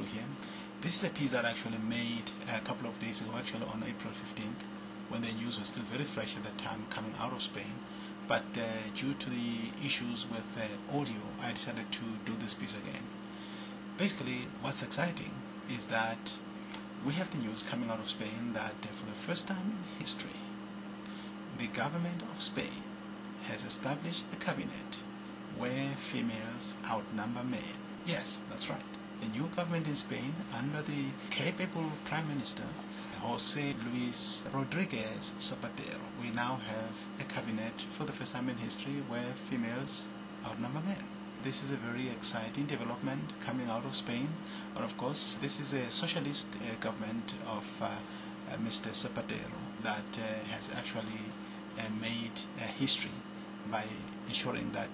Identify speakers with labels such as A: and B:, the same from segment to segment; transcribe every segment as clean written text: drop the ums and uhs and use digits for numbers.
A: here. This is a piece that I actually made a couple of days ago, actually on April 15th, when the news was still very fresh at that time, coming out of Spain. But due to the issues with audio, I decided to do this piece again. Basically, what's exciting is that we have the news coming out of Spain that for the first time in history, the government of Spain has established a cabinet where females outnumber men. Yes, that's right. A new government in Spain under the capable Prime Minister, José Luis Rodriguez Zapatero. We now have a cabinet for the first time in history where females outnumber men. This is a very exciting development coming out of Spain. And of course, this is a socialist government of Mr. Zapatero that has actually made history by ensuring that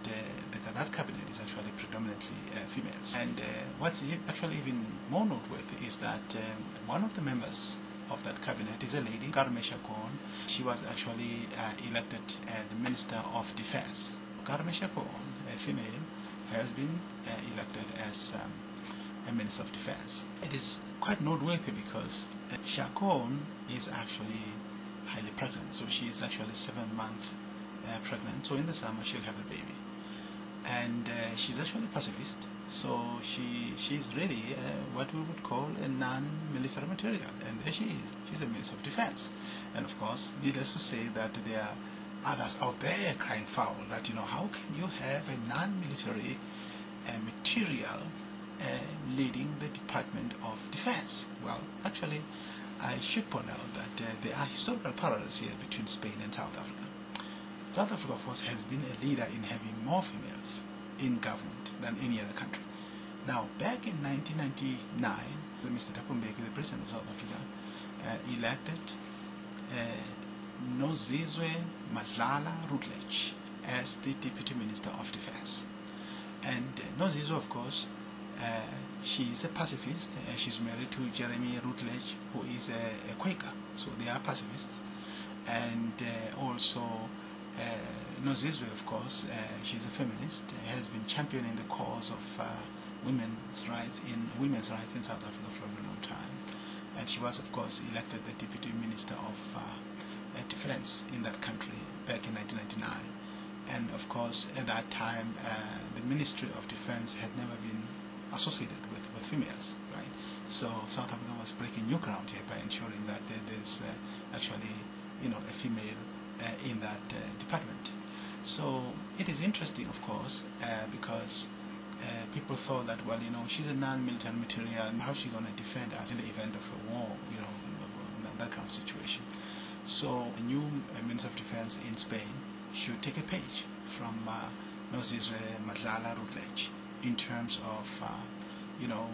A: that cabinet is actually predominantly females. And what's actually even more noteworthy is that one of the members of that cabinet is a lady, Carme Chacon. She was actually elected the Minister of Defense. Carme Chacon, a female, has been elected as a Minister of Defense. It is quite noteworthy because Chacon is actually highly pregnant, so she is actually 7 months pregnant, so in the summer she'll have a baby. And she's actually pacifist, so she's really what we would call a non-military material, and there she is. She's a Minister of Defense. And of course, needless to say that there are others out there crying foul that, you know, how can you have a non-military material leading the Department of Defense? Well, actually, I should point out that there are historical parallels here between Spain and South Africa. South Africa, of course, has been a leader in having more females in government than any other country. Now, back in 1999, Mr. Thabo Mbeki, the President of South Africa, elected Nozizwe Madlala Rutledge as the Deputy Minister of Defense. And Nozizwe, of course, she is a pacifist. She's married to Jeremy Rutledge, who is a Quaker. So they are pacifists. And also, Nozizwe, of course, she's a feminist, has been championing the cause of women's rights in South Africa for a very long time. And she was, of course, elected the Deputy Minister of Defense in that country back in 1999. And of course, at that time, the Ministry of Defense had never been associated with females, right? So South Africa was breaking new ground here by ensuring that there's actually, you know, a female in that department. So it is interesting, of course, because people thought that, well, you know, she's a non-military material, and how's she going to defend us in the event of a war, you know, that kind of situation. So a new Minister of Defense in Spain should take a page from Nozizwe Madlala Rutledge in terms of, you know,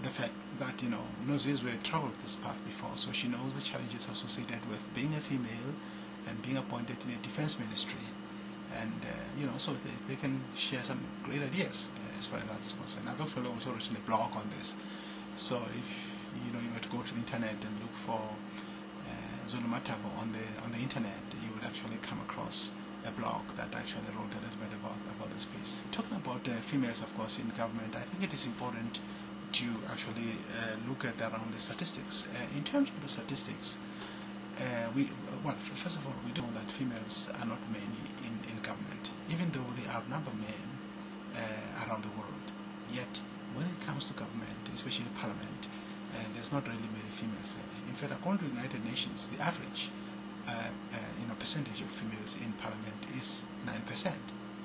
A: the fact that, you know, Nozizwe traveled this path before, so she knows the challenges associated with being a female and being appointed in a defense ministry, and you know, so they can share some great ideas as far as that's concerned. I've actually also written a blog on this, so if you know, you were to go to the internet and look for Zulu Matabo on the internet, you would actually come across a blog that actually wrote a little bit about this piece. Talking about females, of course, in government, I think it is important to actually look at around the statistics. In terms of the statistics, well, first of all, we know that females are not many in government, even though they outnumber men around the world. Yet, when it comes to government, especially parliament, there's not really many females there. In fact, according to the United Nations, the average percentage of females in parliament is 9%.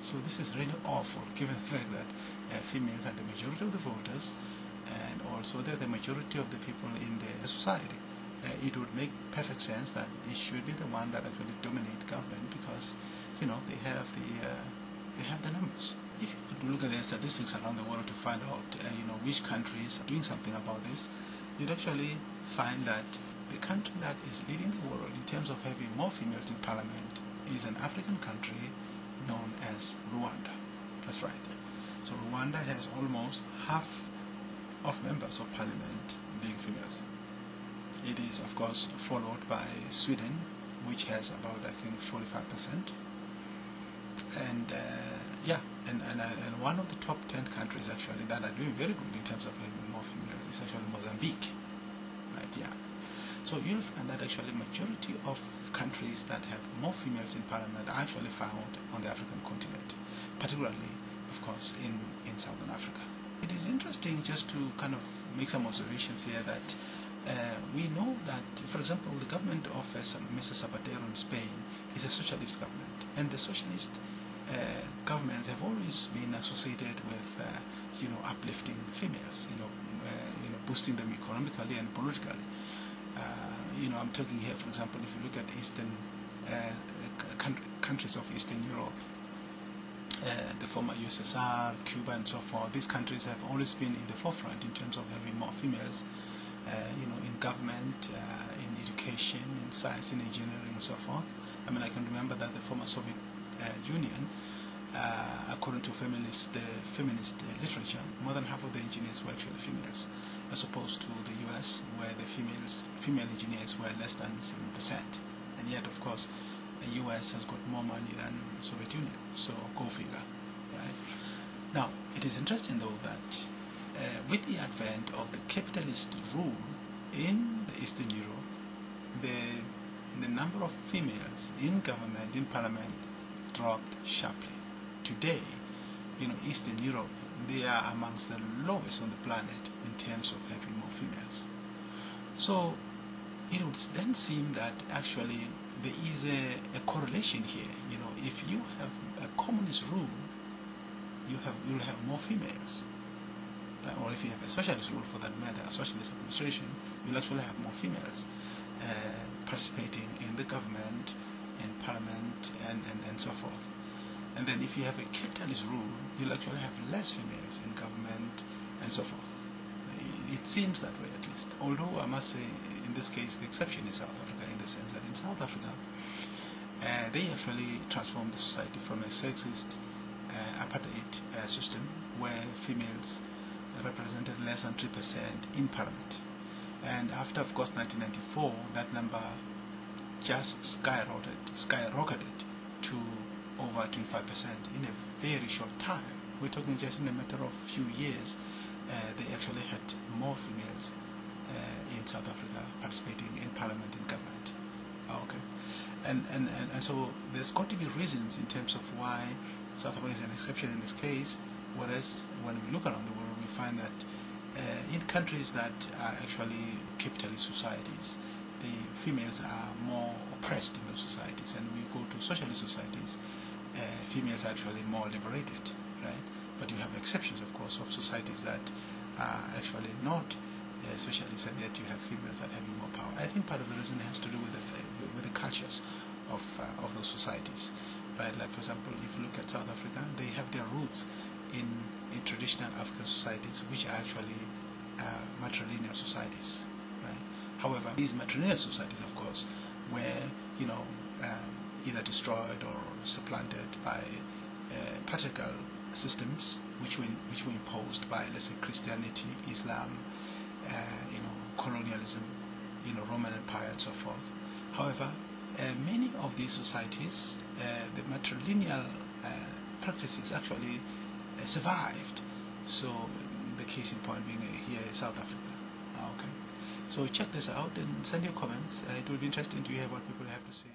A: So this is really awful, given the fact that females are the majority of the voters, and also they're the majority of the people in the society. It would make perfect sense that it should be the one that actually dominate government, because, you know, they have the numbers. If you look at the statistics around the world to find out, you know, which countries are doing something about this, you'd actually find that the country that is leading the world in terms of having more females in parliament is an African country known as Rwanda. That's right. So Rwanda has almost half of members of parliament being females. It is, of course, followed by Sweden, which has about, I think, 45%. And one of the top 10 countries actually that are doing very good in terms of having more more females is actually Mozambique, right? Yeah. So you'll find that actually majority of countries that have more females in parliament are actually found on the African continent, particularly, of course, in Southern Africa. It is interesting just to kind of make some observations here that we know that, for example, the government of Mr. Zapatero in Spain is a socialist government, and the socialist governments have always been associated with, uplifting females, boosting them economically and politically. I'm talking here, for example, if you look at Eastern countries of Eastern Europe, the former USSR, Cuba, and so forth, these countries have always been in the forefront in terms of having more females, in government, in education, in science, in engineering, and so forth. I mean, I can remember that the former Soviet Union, according to feminist literature, more than half of the engineers were actually females, as opposed to the US, where the female engineers were less than 7%. And yet, of course, the US has got more money than Soviet Union, so go figure, right? Now, it is interesting though that with the advent of the capitalist rule in the Eastern Europe, the number of females in government, in parliament, dropped sharply. Today, Eastern Europe, they are amongst the lowest on the planet in terms of having more females. So it would then seem that actually there is a correlation here. If you have a communist rule, you'll have more females. Or if you have a socialist rule, for that matter, a socialist administration, you'll actually have more females participating in the government, in parliament, and so forth. And then if you have a capitalist rule, you'll actually have less females in government, and so forth. It seems that way, at least. Although I must say, in this case, the exception is South Africa, in the sense that in South Africa, they actually transformed the society from a sexist apartheid system where females represented less than 3% in parliament. And after, of course, 1994, that number just skyrocketed to over 25% in a very short time. We're talking just in a matter of few years, they actually had more females in South Africa participating in parliament and government. Okay. And so there's got to be reasons in terms of why South Africa is an exception in this case, whereas when we look around the world, we find that in countries that are actually capitalist societies, the females are more oppressed in those societies, and we go to socialist societies, females are actually more liberated, right? But you have exceptions, of course, of societies that are actually not socialist, and yet you have females that have more power. I think part of the reason has to do with the cultures of those societies, right? Like, for example, if you look at South Africa, they have their roots in traditional African societies, which are actually matrilineal societies, right? However, these matrilineal societies, of course, were either destroyed or supplanted by patriarchal systems, which were imposed by, let's say, Christianity, Islam, colonialism, Roman Empire, and so forth. However, many of these societies, the matrilineal practices actually survived. So the case in point being here in South Africa. Okay, so check this out and send your comments. It will be interesting to hear what people have to say.